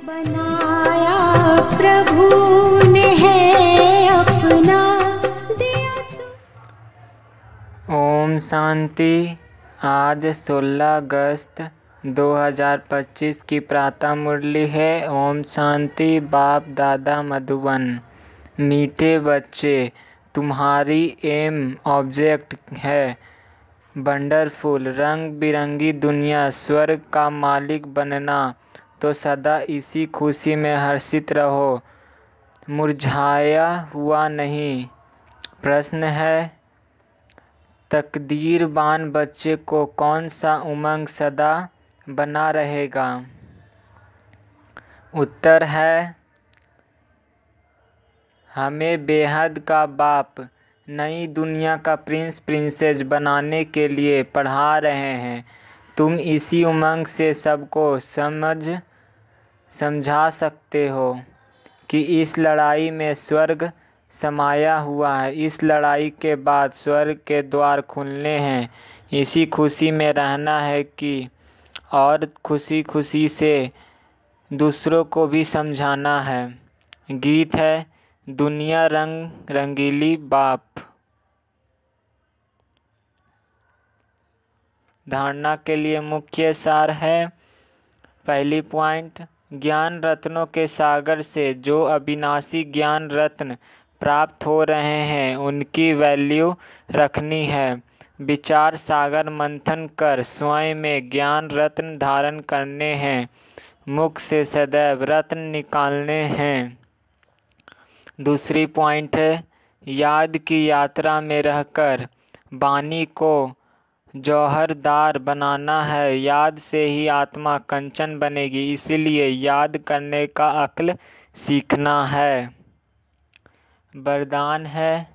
बनाया प्रभु ने है अपना दिया। ओम शांति। आज 16 अगस्त 2025 की प्रातः मुरली है। ओम शांति। बाप दादा मधुबन। मीठे बच्चे, तुम्हारी एम ऑब्जेक्ट है वंडरफुल, रंग बिरंगी दुनिया, स्वर्ग का मालिक बनना। तो सदा इसी खुशी में हर्षित रहो, मुरझाया हुआ नहीं। प्रश्न है, तकदीरवान बच्चे को कौन सा उमंग सदा बना रहेगा? उत्तर है, हमें बेहद का बाप नई दुनिया का प्रिंस प्रिंसेस बनाने के लिए पढ़ा रहे हैं। तुम इसी उमंग से सबको समझा सकते हो कि इस लड़ाई में स्वर्ग समाया हुआ है। इस लड़ाई के बाद स्वर्ग के द्वार खुलने हैं। इसी खुशी में रहना है कि और खुशी खुशी से दूसरों को भी समझाना है। गीत है, दुनिया रंग रंगीली बाप। धारणा के लिए मुख्य सार है, पहली पॉइंट, ज्ञान रत्नों के सागर से जो अविनाशी ज्ञान रत्न प्राप्त हो रहे हैं उनकी वैल्यू रखनी है। विचार सागर मंथन कर स्वयं में ज्ञान रत्न धारण करने हैं। मुख से सदैव रत्न निकालने हैं। दूसरी पॉइंट है, याद की यात्रा में रहकर वाणी को जौहरदार बनाना है। याद से ही आत्मा कंचन बनेगी, इसीलिए याद करने का अक्ल सीखना है। वरदान है,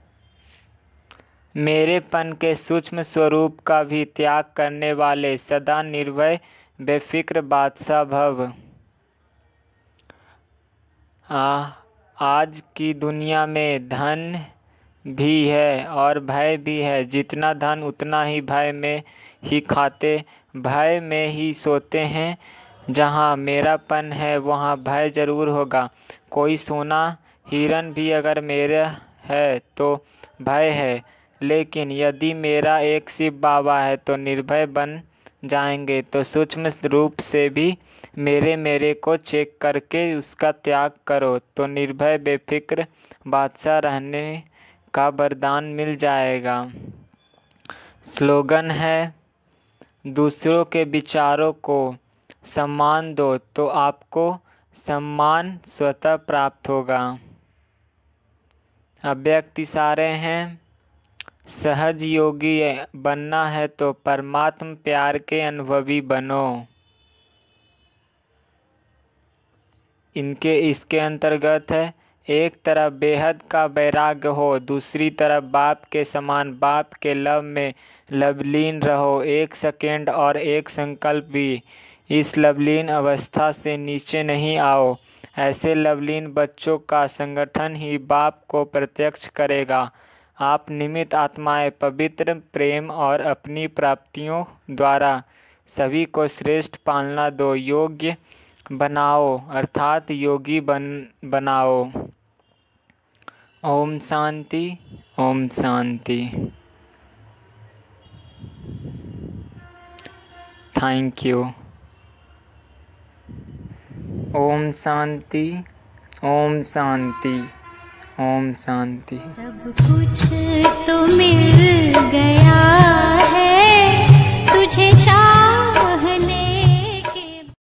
मेरेपन के सूक्ष्म स्वरूप का भी त्याग करने वाले सदा निर्भय बेफिक्र बादशाह भव। आज की दुनिया में धन भी है और भय भी है। जितना धन उतना ही भय में ही खाते, भय में ही सोते हैं। जहाँ मेरापन है वहाँ भय जरूर होगा। कोई सोना हिरन भी अगर मेरा है तो भय है, लेकिन यदि मेरा एक शिव बाबा है तो निर्भय बन जाएंगे। तो सूक्ष्म रूप से भी मेरे को चेक करके उसका त्याग करो तो निर्भय बेफिक्र बादशाह रहने का वरदान मिल जाएगा। स्लोगन है, दूसरों के विचारों को सम्मान दो तो आपको सम्मान स्वतः प्राप्त होगा। अव्यक्त इशारे हैं, सहज योगी बनना है तो परमात्म प्यार के अनुभवी बनो। इसके अंतर्गत है, एक तरफ बेहद का वैराग्य हो, दूसरी तरफ बाप के समान बाप के लव में लवलीन रहो। एक सेकेंड और एक संकल्प भी इस लवलीन अवस्था से नीचे नहीं आओ। ऐसे लवलीन बच्चों का संगठन ही बाप को प्रत्यक्ष करेगा। आप निमित्त आत्माएं पवित्र प्रेम और अपनी प्राप्तियों द्वारा सभी को श्रेष्ठ पालना दो, योग्य बनाओ अर्थात योगी बनाओ। ओम शांति। ओम शांति। Thank you. ओम शांति। ओम शांति। ओम शांति। सब कुछ